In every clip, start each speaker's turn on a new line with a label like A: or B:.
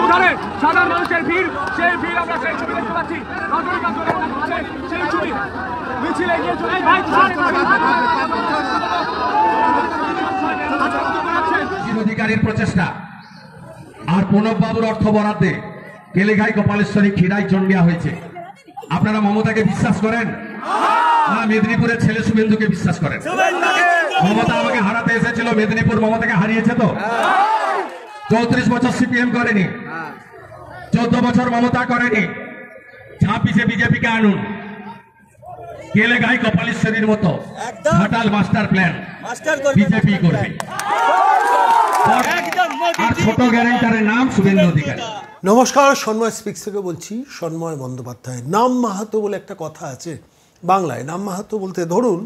A: উঠানে সাধারণ মানুষের ভিড়, সেই ভিড় আমরা সেই ছবি দেখতে পাচ্ছি। সেই ছবি মিছিল এগিয়ে চলে
B: অধিকারীর প্রচেষ্টা আর প্রণব বাবুর অর্থ বরাদ্দে কেলেঘাই কপালেশ্বরী ক্ষীরাই চন্ডিয়া হয়েছে। আপনারা মমতাকে বিশ্বাস করেন না মেদিনীপুরের ছেলে শুভেন্দুকে বিশ্বাস করেন? মমতা আমাকে হারাতে এসেছিল, মেদিনীপুর মমতাকে হারিয়েছে তো। 34 বছর সিপিএম করেনি, 14 বছর মমতা করেনি। 26-এ বিজেপিকে আনুন, কেলেঘাই কপালেশ্বরীর মতো ঘাটাল মাস্টার প্ল্যান বিজেপি করবে। আর ছোট গ্যারেন্টারের নাম শুভেন্দু অধিকারী।
C: নমস্কার, সন্ময় স্পিক্স থেকে বলছি। সন্ময় বন্দ্যোপাধ্যায়। নাম মাহাতো বলে একটা কথা আছে বাংলায়। নাম মাহাতো বলতে ধরুন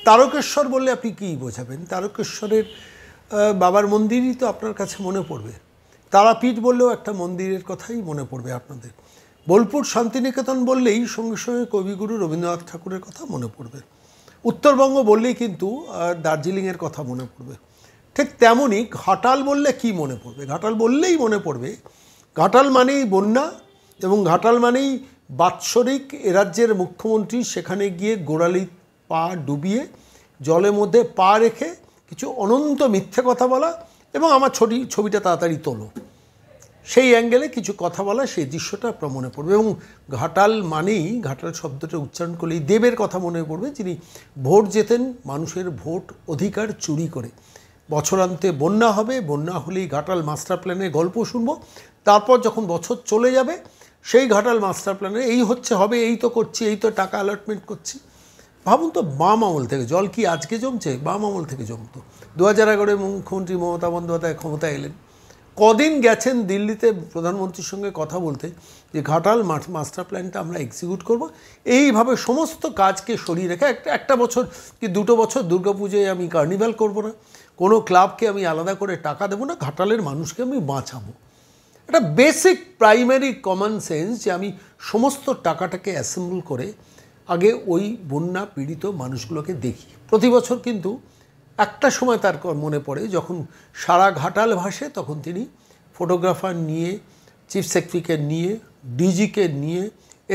C: তারকেশ্বর বললে আপনি কী বোঝাবেন? তারকেশ্বরের বাবার মন্দিরই তো আপনার কাছে মনে পড়বে। তারাপীঠ বললেও একটা মন্দিরের কথাই মনে পড়বে আপনাদের। বোলপুর শান্তিনিকেতন বললেই সঙ্গে সঙ্গে কবিগুরু রবীন্দ্রনাথ ঠাকুরের কথা মনে পড়বে। উত্তরবঙ্গ বললেই কিন্তু দার্জিলিংয়ের কথা মনে পড়বে। ঠিক তেমনই ঘাটাল বললে কি মনে পড়বে? ঘাটাল বললেই মনে পড়বে, ঘাটাল মানেই বন্যা, এবং ঘাটাল মানেই বাৎসরিক এ রাজ্যের মুখ্যমন্ত্রী সেখানে গিয়ে গোড়ালি পা ডুবিয়ে জলের মধ্যে পা রেখে কিছু অনন্ত মিথ্যে কথা বলা এবং আমার ছবিটা তাড়াতাড়ি তোলো, সেই অ্যাঙ্গেলে কিছু কথা বলা, সেই দৃশ্যটা আপনার মনে পড়বে। এবং ঘাটাল মানেই, ঘাটাল শব্দটা উচ্চারণ করলেই দেবের কথা মনে পড়বে, যিনি ভোট জেতেন মানুষের ভোট অধিকার চুরি করে। বছরান্তে বন্যা হবে, বন্যা হলেই ঘাটাল মাস্টার প্ল্যানের গল্প শুনবো। তারপর যখন বছর চলে যাবে সেই ঘাটাল মাস্টার প্ল্যানে এই হচ্ছে হবে, এই তো করছি, এই তো টাকা অ্যালটমেন্ট করছি। ভাবুন তো, বাম আমল থেকে, জল কি আজকে জমছে? বাম আমল থেকে জমতো। 2011 মুখ্যমন্ত্রী মমতা বন্দ্যোপাধ্যায় ক্ষমতায় এলেন, কদিন গেছেন দিল্লিতে প্রধানমন্ত্রীর সঙ্গে কথা বলতে যে ঘাটাল মাস্টার প্ল্যানটা আমরা এক্সিকিউট করব। এইভাবে সমস্ত কাজকে সরিয়ে রেখে একটা বছর কি 2 বছর দুর্গাপুজোয় আমি কার্নিভাল করব না, কোনো ক্লাবকে আমি আলাদা করে টাকা দেবো না, ঘাটালের মানুষকে আমি বাঁচাবো। একটা বেসিক প্রাইমারি কমন সেন্স যে আমি সমস্ত টাকাটাকে অ্যাসেম্বল করে আগে ওই বন্যা পীড়িত মানুষগুলোকে দেখি। প্রতি বছর কিন্তু একটা সময় তার মনে পড়ে যখন সারা ঘাটাল ভাসে, তখন তিনি ফটোগ্রাফার নিয়ে, চিফ সেক্রেটারিকে নিয়ে, ডিজিকে নিয়ে,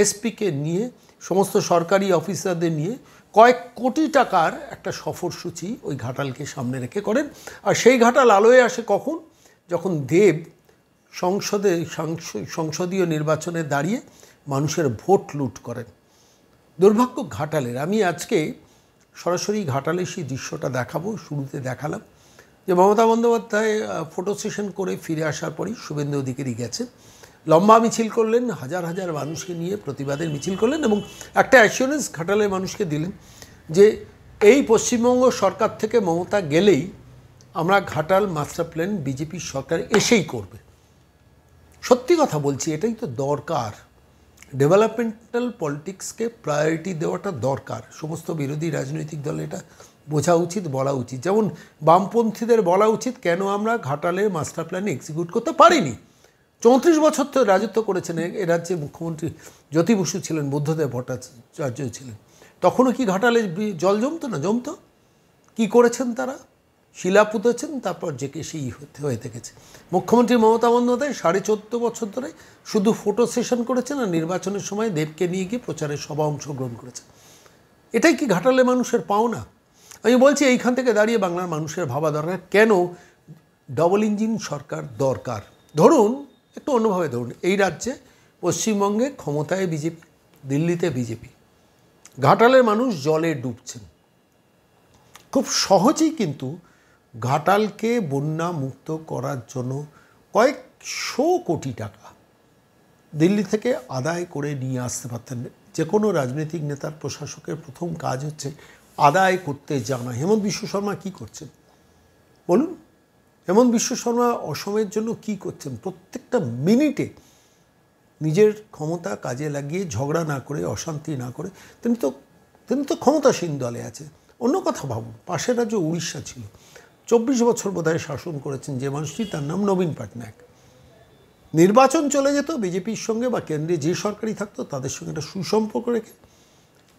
C: এসপিকে নিয়ে, সমস্ত সরকারি অফিসারদের নিয়ে কয়েক কোটি টাকার একটা সফরসূচি ওই ঘাটালকে সামনে রেখে করেন। আর সেই ঘাটাল আলোয় আসে কখন? যখন দেব সংসদীয় নির্বাচনে দাঁড়িয়ে মানুষের ভোট লুট করেন। দুর্ভাগ্য ঘাটালের। আমি আজকে সরাসরি ঘাটালে সেই দৃশ্যটা দেখাবো। শুরুতে দেখালাম যে মমতা বন্দ্যোপাধ্যায় ফটো সেশন করে ফিরে আসার পরই শুভেন্দু অধিকারী গেছেন, লম্বা মিছিল করলেন, হাজার হাজার মানুষকে নিয়ে প্রতিবাদের মিছিল করলেন এবং একটা অ্যাসিওরেন্স ঘাটালের মানুষকে দিলেন যে এই পশ্চিমবঙ্গ সরকার থেকে মমতা গেলেই আমরা ঘাটাল মাস্টার প্ল্যান বিজেপির সরকার এসেই করবে। সত্যি কথা বলছি, এটাই তো দরকার। ডেভেলপমেন্টাল পলিটিক্সকে প্রায়োরিটি দেওয়াটা দরকার। সমস্ত বিরোধী রাজনৈতিক দল এটা বোঝা উচিত, বলা উচিত। যেমন বামপন্থীদের বলা উচিত কেন আমরা ঘাটালের মাস্টার প্ল্যান এক্সিকিউট করতে পারিনি। 34 বছর তো রাজত্ব করেছেন এ রাজ্যে। মুখ্যমন্ত্রী জ্যোতি বসু ছিলেন, বুদ্ধদেব ভট্টাচার্য ছিলেন, তখনও কি ঘাটালে জল জমতো না? জমতো। কি করেছেন তারা? শিলা পুঁতেছেন, তারপর যে কে সেই হয়ে থেকেছে। মুখ্যমন্ত্রী মমতা বন্দ্যোপাধ্যায় 14.5 বছর ধরে শুধু ফটো সেশন করেছেন আর নির্বাচনের সময় দেবকে নিয়ে গিয়ে প্রচারের সভা অংশগ্রহণ করেছেন। এটাই কি ঘাটালের মানুষের পাওনা? আমি বলছি এইখান থেকে দাঁড়িয়ে বাংলার মানুষের ভাবা দরকার, কেন ডবল ইঞ্জিন সরকার দরকার। ধরুন, একটু অন্যভাবে ধরুন, এই রাজ্যে পশ্চিমবঙ্গে ক্ষমতায় বিজেপি, দিল্লিতে বিজেপি, ঘাটালের মানুষ জলে ডুবছেন। খুব সহজেই কিন্তু ঘাটালকে বন্যা মুক্ত করার জন্য কয়েকশো কোটি টাকা দিল্লি থেকে আদায় করে নিয়ে আসতে পারতেন। যে কোনো রাজনৈতিক নেতার, প্রশাসকের প্রথম কাজ হচ্ছে আদায় করতে জানা। হেমন্ত বিশ্ব শর্মা কী করছেন বলুন? হেমন্ত বিশ্ব শর্মা অসমের জন্য কি করছেন? প্রত্যেকটা মিনিটে নিজের ক্ষমতা কাজে লাগিয়ে ঝগড়া না করে, অশান্তি না করে তিনি তো ক্ষমতাসীন দলে আছে। অন্য কথা ভাবুন, পাশের রাজ্য উড়িষ্যা ছিল, 24 বছর বোধহয় শাসন করেছেন যে মানুষটি, তার নাম নবীন পটনায়ক। নির্বাচন চলে যেত বিজেপির সঙ্গে বা কেন্দ্রে যে সরকারি থাকতো তাদের সঙ্গে একটা সুসম্পর্ক রেখে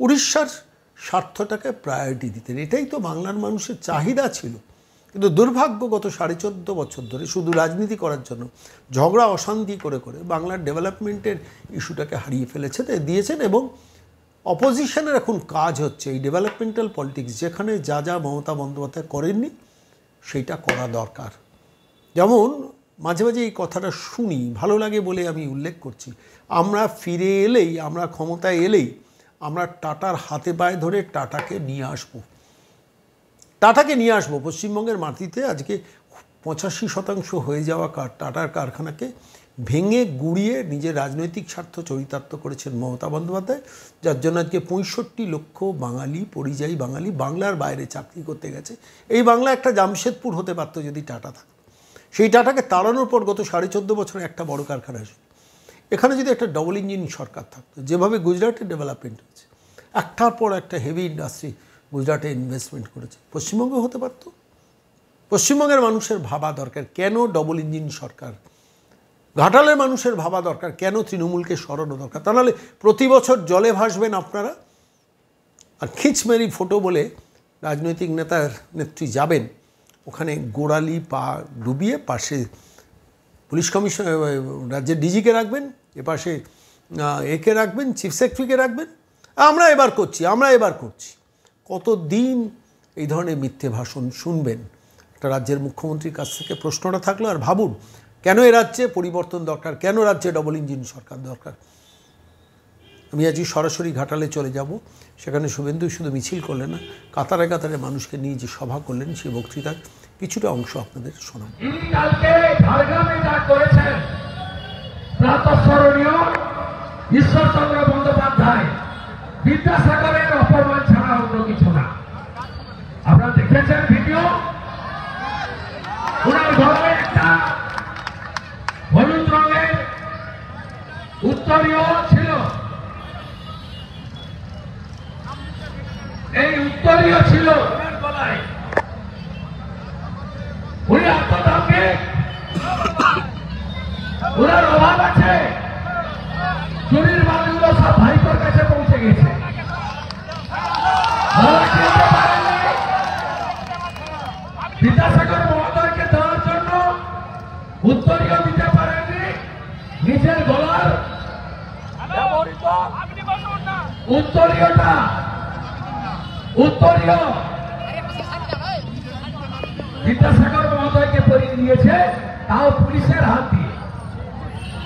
C: উড়িষ্যার স্বার্থটাকে প্রায়োরিটি দিতেন। এটাই তো বাংলার মানুষের চাহিদা ছিল। কিন্তু দুর্ভাগ্য গত 14.5 বছর ধরে শুধু রাজনীতি করার জন্য ঝগড়া অশান্তি করে করে বাংলার ডেভেলপমেন্টের ইস্যুটাকে হারিয়ে ফেলেছেন দিয়েছেন। এবং অপোজিশনের এখন কাজ হচ্ছে এই ডেভেলপমেন্টাল পলিটিক্স, যেখানে যা যা মমতা বন্দ্যোপাধ্যায় করেননি সেইটা করা দরকার। যেমন মাঝে মাঝে এই কথাটা শুনি, ভালো লাগে বলে আমি উল্লেখ করছি, আমরা ফিরে এলেই, আমরা ক্ষমতায় এলেই আমরা টাটার হাতে পায়ে ধরে টাটাকে নিয়ে আসবো, টাটাকে নিয়ে আসবো। পশ্চিমবঙ্গের মাটিতে আজকে 85% হয়ে যাওয়া টাটার কারখানাকে ভেঙে গুড়িয়ে নিজের রাজনৈতিক স্বার্থ চরিতার্থ করেছেন মমতা বন্দ্যোপাধ্যায়, যার জন্য আজকে 65 লক্ষ বাঙালি, পরিযায়ী বাঙালি বাংলার বাইরে চাকরি করতে গেছে। এই বাংলা একটা জামশেদপুর হতে পারতো যদি টাটা থাকতো। সেই টাটাকে তাড়ানোর পর গত 14.5 বছরে একটা বড় কারখানা আসে। এখানে যদি একটা ডবল ইঞ্জিন সরকার থাকতো, যেভাবে গুজরাটের ডেভেলপমেন্ট হয়েছে, একটার পর একটা হেভি ইন্ডাস্ট্রি গুজরাটে ইনভেস্টমেন্ট করেছে, পশ্চিমবঙ্গে হতে পারত। পশ্চিমবঙ্গের মানুষের ভাবা দরকার কেন ডবল ইঞ্জিন সরকার, ঘাটালের মানুষের ভাবা দরকার কেন তৃণমূলকে সরানো দরকার। তা নাহলে প্রতি বছর জলে ভাসবেন আপনারা, আর খিচমেরি ফটো বলে রাজনৈতিক নেতার নেত্রী যাবেন ওখানে গোড়ালি পা ডুবিয়ে, পাশে পুলিশ কমিশনার রাজ্যের ডিজিকে রাখবেন, এপাশে একে রাখবেন, চিফ সেক্রেটারিকে রাখবেন, আমরা এবার করছি। কতদিন এই ধরনের মিথ্যে ভাষণ শুনবেন? একটা রাজ্যের মুখ্যমন্ত্রীর কাছ থেকে প্রশ্নটা থাকলো। আর ভাবুন, কেন এ রাজ্যে পরিবর্তন দরকার, কেন রাজ্যে ডবল ইঞ্জিন সরকার দরকার। আমি আজকে সরাসরি ঘাটালে চলে যাব, সেখানে শুভেন্দু শুধু মিছিল করলেন না, কাতারে কাতারে মানুষকে নিয়ে যে সভা করলেন, সেই বক্তৃতার কিছুটা অংশ আপনাদের শোনাব।
D: কালকে ঝাড়গ্রামে যা করেছেন প্রাতঃস্মরণীয়। ঈশ্বরচন্দ্র বন্দ্যোপাধ্যায় বিদ্যাসাগরের অপমান ছাড়া অন্য কিছু না। আপনারা দেখেছেন ভিডিও, ওনার ঘরে একটা হলুদ রঙের উত্তরীয় ছিল, এই উত্তরীয় ছিল ওনার গলায়। উনি আত্মদামকে ওনার অভাব আছে, চুরির মালগুলো সব ভাইপোর কাছে পৌঁছে গেছে। বিদ্যাসাগর মহোদয়কে দেওয়ার জন্য উত্তরীয় দিতে পারেননি, নিজের গলার ব্যবহৃত উত্তরীয় বিদ্যাসাগর মহোদয়কে পরিয়ে দিয়েছে, তাও পুলিশের হাত দিয়ে,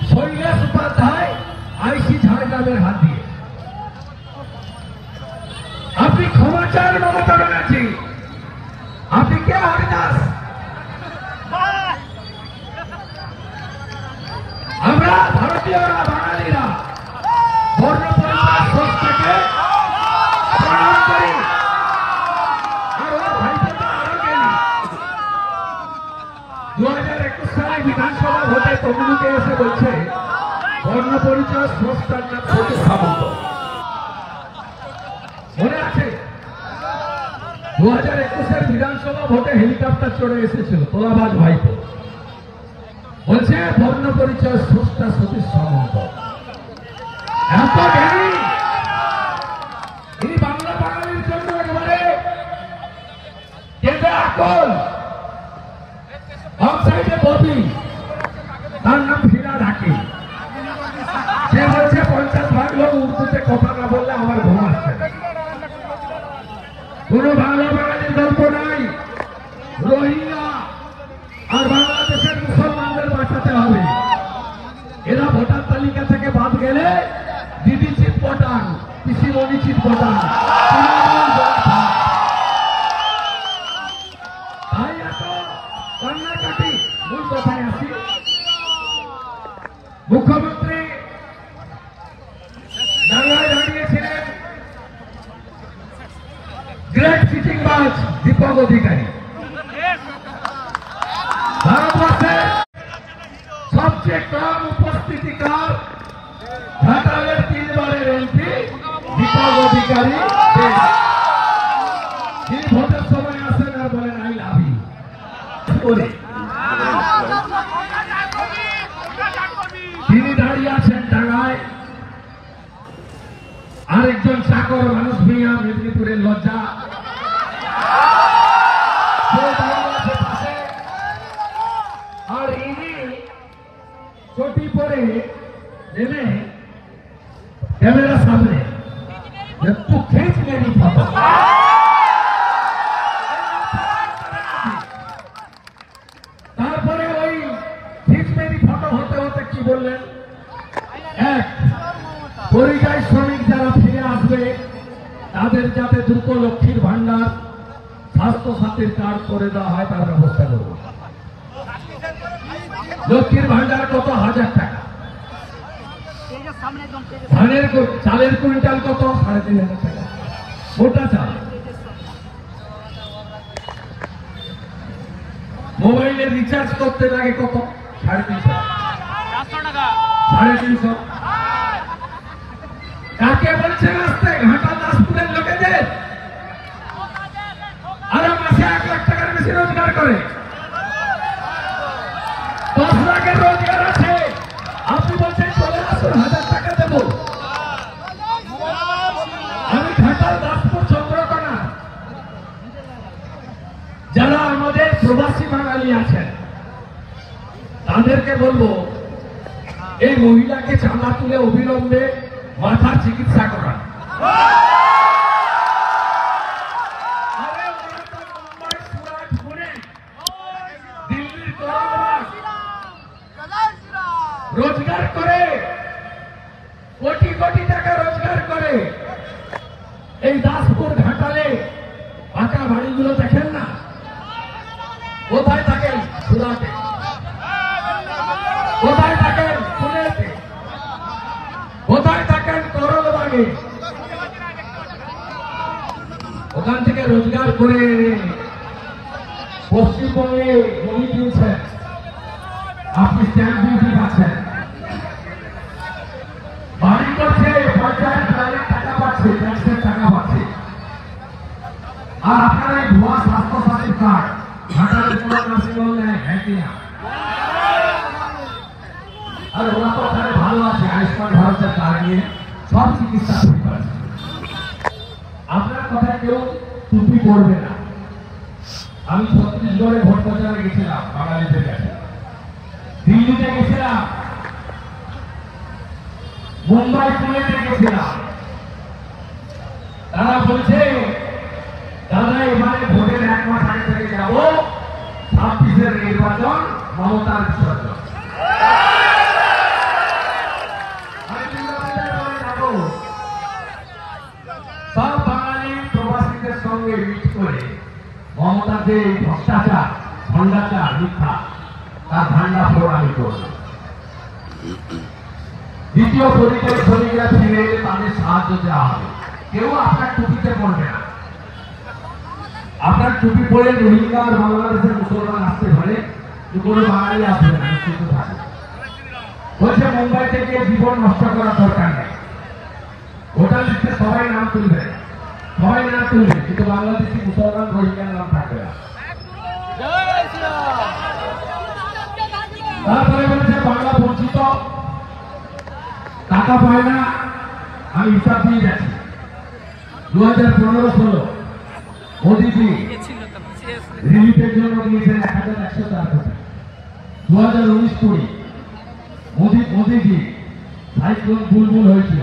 D: শৈলেশ উপাধ্যায় আইসি ঝাড়গ্রামের হাত দিয়ে। আপনি ক্ষমা চান মমতা ব্যানার্জি, আপনি কে হরিদাস? আমরা ভারতীয়রা, বাঙালিরা বর্ণ পরিচয় সংস্থাকে প্রণাম করি, আর ওর ভাইপোটা আরো গেলি। 2021 সালে বিধানসভা ভোটে তমলুকে এসে বলছে বর্ণ পরিচয় সংস্থার নাম সতীশ সামন্ত। মনে আছে 2021 বিধানসভা ভোটে হেলিকপ্টার চড়ে এসেছিল তোলাবাজ ভাইপো, বলছে বর্ণ পরিচয় সংস্থা সতীশ সামন্ত। এত জ্ঞানী তিনি, বাংলা বাঙালির জন্য একেবারে কেঁদে আকল। অফসাইডে ববি, তার নাম ফিরা ঢাকি, সে বলছে 50 লোক উর্দুতে কথা না বললে আমার ঘুম আসছে। কোন বাংলা বাঙালির গল্প নাই। রোহিঙ্গা আর বাংলাদেশের মুসলমানদের বাঁচাতে হবে। এরা ভোটার তালিকা থেকে বাদ গেলে দিদি চিৎ পটান, পিসিমণি চিৎ পটান, তাই এত কান্নাকাটি। মূল কথায় আসি, মুখ্যমন্ত্রী ডাঙ্গায় দাঁড়িয়েছিলেন গ্রেট চিটিংবাজ দীপক অধিকারী, ভারতবর্ষের সবচেয়ে কম উপস্থিতিকার ঘাটালের 3 বারের এমপি দীপক অধিকারী। তিনি ভোটের সময় আসেন আর বলেন আই লাভ ইউ বলে। তিনি দাঁড়িয়ে আছেন ডাঙ্গায়, আরেকজন চাকর মানুষ মিয়া, মেদিনীপুরের লজ্জা, চটি পরে নেমে ক্যামেরা সামনে একটু খেঁচ মেরি ফটো। তারপরে ওই খিচ মেরি ফটো হতে হতে কি বললেন, এক পরিযায়ী শ্রমিক যারা ফিরে আসবে তাদের যাতে দ্রুত লক্ষ্মীর ভান্ডার স্বাস্থ্য সাথীর কার্ড করে দেওয়া হয় তার ব্যবস্থা করব। লক্ষ্মীর ভান্ডার কত? 1000 টাকা। চালের কুইন্টাল কত? 3500 টাকা মোটা চাল। মোবাইলে রিচার্জ করতে লাগে কত? 350 টাকা। 350। কাকে বলছে রাস্তায়? ঘাটা দাসপুরের লোকেদের। আরো মাসে 1 লাখ টাকার বেশি রোজগার করে, 10 লাখের রোজগার আছে। আপনি বলছেন চলে আসুন 1000 টাকা দেব। আমি ঘাটাল দাসপুর চন্দ্রকোনা যারা আমাদের প্রবাসী বাঙালি আছেন তাদেরকে বলবো এই মহিলাকে চাঁদা তুলে অবিলম্বে মাথার চিকিৎসা করান। রোজগার করে কোটি কোটি টাকা রোজগার করে এই দাসপুর ঘাটালে পাকা বাড়িগুলো দেখেন না? কোথায় থাকেন? সুরাটে। কোথায় থাকেন? পুনেতে। কোথায় থাকেন? করলবাগে। ওখান থেকে রোজগার করে পশ্চিমবঙ্গে জমি কিনছেন, আপনি স্ট্যাম্প ডিউটি পাচ্ছেন, বাড়ি করছে, পঞ্চায়েত টাকা পাচ্ছে, ট্যাক্সের টাকা পাচ্ছে। আর আপনারা এই ভুয়া স্বাস্থ্য সাথীর কার্ড ঘাটালের পুরো নার্সিংহোম নেয়, হ্যাঁ কিনা? আর ওরা তো ওখানে ভালো আছে, আয়ুষ্মান ভারতের কার্ড নিয়ে সব চিকিৎসা শুরু করেছে। আপনার কথায় কেউ টুপি পড়বে না। আমি ছত্তিশগড়ে ভোট প্রচারে গেছিলাম, বাঙালিদের কাছে, দিল্লিতে গেছিলাম, মুম্বাই পুনেতে গেছিলাম। তারা বলছে দাদা এবারে ভোটের 1 মাস আগে থেকে যাবো, 26-এর নির্বাচন, মমতার বিসর্জন। সব বাঙালি প্রবাসীদের সঙ্গে মিট করে মমতা যে ভ্রষ্টাচার, ভণ্ডাচার, মিথ্যা, তার ধান্দা প্রণালী করল। দ্বিতীয় পরিচয় শ্রমিকরা ফিরে এলে তাদের সাহায্য দেওয়া হবে। কেউ আপনার টুপিতে পড়বে না। আপনার টুপি পরে রোহিঙ্গা আর বাংলাদেশের মুসলমান আসতে পারে, কোনো বাঙালি আসবে না, নিশ্চিত থাকে। বলছে মুম্বাই থেকে জীবন নষ্ট করার দরকার নেই, ভোটার লিস্টে সবাই নাম তুলবে, সবাই নাম তুলবে, কিন্তু বাংলাদেশি মুসলমান রোহিঙ্গার নাম থাকবে না। তারপরে বলছে বাংলা বঞ্চিত, টাকা পায় না। আমি হিসাব দিয়ে যাচ্ছি, 2015-16 মোদীজি রিলিফের জন্য দিয়েছেন 1104 কোটি। 2019-20 মোদীজি সাইক্লোন বুলবুল হয়েছিল,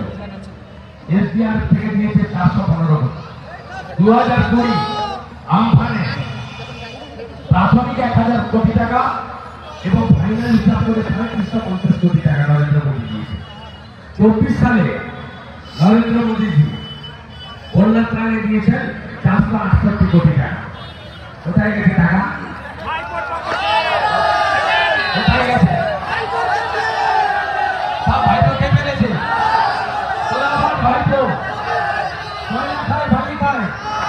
D: এসডিআর থেকে দিয়েছে 415 কোটি। 2020 আমফানে প্রাথমিক 1000 কোটি টাকা এবং ফাইনাল হিসাব করে 350 কোটি টাকা নরেন্দ্র মোদী দিয়েছে। 24 সালে নরেন্দ্র মোদীজি বন্যা ত্রাণে দিয়েছেন 468 কোটি টাকা। কোথায় গেছে টাকা? কোথায় গেছে? সব ভাইপো কে পেরেছে? ভাইপো ময়না খায়, ভাবি খায়,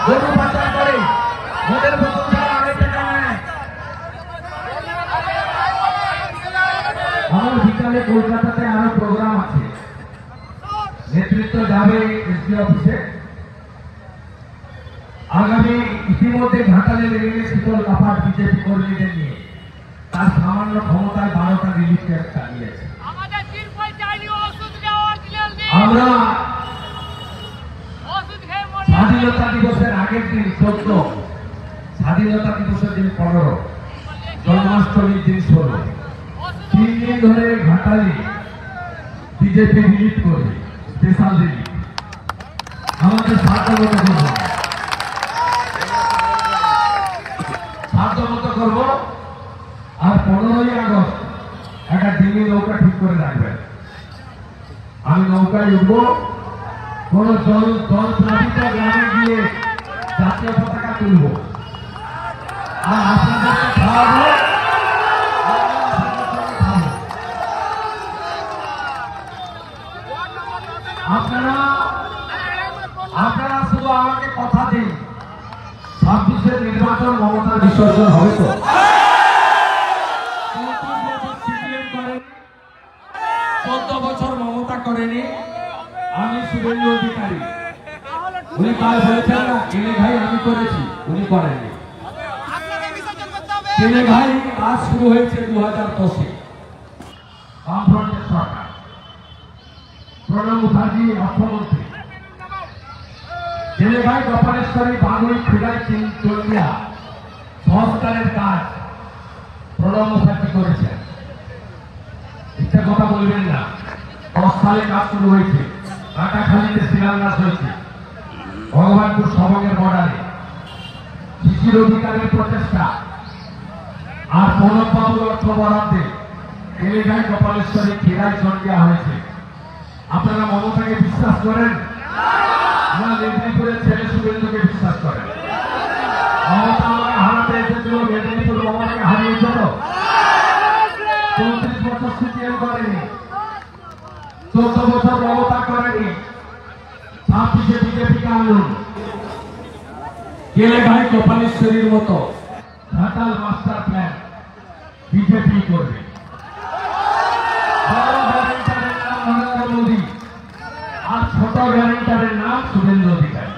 D: গরু পাচার করে, মোদের বোতল ছাড়া আগে টাকা নেয়। আমার বিকালে কলকাতাতে আরো প্রোগ্রাম আছে, নেতৃত্ব যাবে এসপি অফিসে। আগামী ইতিমধ্যে ঘাটালের রেলে শীতল কাপাট বিজেপি কর্মীদের নিয়ে তার সামান্য ক্ষমতায় 12টা রিলিফ ক্যাম্প চালিয়েছে। আমরা স্বাধীনতা দিবসের আগের দিন 14, স্বাধীনতা দিবসের দিন 15, জন্মাষ্টমীর দিন 16, 3 দিন ধরে ঘাটালে বিজেপি রিলিজ করবে, স্পেশাল রিলিজ আমাদের সাধ্যমতো করবো। আর 15ই আগস্ট একটা ডিঙি নৌকা ঠিক করে রাখবেন। আমি নৌকায় উঠবো, কোন জল প্লাবিত গ্রামে গিয়ে জাতীয় পতাকা তুলব, আর আপনাদেরকে খাওয়াবো। আপনারা শুধু আমাকে কথা দিন, 26-এর নির্বাচন মমতার বিসর্জন হবে তো? 14 বছর মমতা করেনি, আমি শুভেন্দু অধিকারী। উনি কাল বলেছেন না কেলে ভাই আমি করেছি, উনি করেননি। কেলে ভাই কাজ শুরু হয়েছে 2010-এ, বামফ্রন্টের সরকার, প্রণব মুখার্জি অর্থমন্ত্রী। কেলে ভাই গোপালেশ্বরী বাগুই খিদাই চন্ডিয়া সংস্কারের কাজ প্রণব মুখার্জি করেছেন। একটা কথা বলবেন না, 10 সালে কাজ শুরু হয়েছে, কাটাখালীতে শিলান্যাস হয়েছে, ভগবানপুর সবঙ্গের বর্ডারে শিশির অধিকারের প্রচেষ্টা আর প্রণব বাবুর অর্থ বরাদ্দে কেলেঘাই গোপালেশ্বরী খিদাই চন্ডিয়া হয়েছে। আপনারা মমতাকে বিশ্বাস করেন না মেদিনীপুরের ছেলে শুভেন্দুকে বিশ্বাস করেন? মমতা আমাকে হারাতে এসেছিল, মেদিনীপুর মমতাকে হারিয়েছিল। 34 বছর সিপিএম করেনি, 14 বছর মমতা করেনি, 26-এ বিজেপিকে আনলুন। কেলেঘাই গোপালেশ্বরীর মতো ঘাটাল মাস্টার প্ল্যান বিজেপি করবে। বড় গ্যারেন্টারের নাম নরেন্দ্র মোদী আর ছোট গ্যারেন্টারের নাম শুভেন্দু অধিকারী।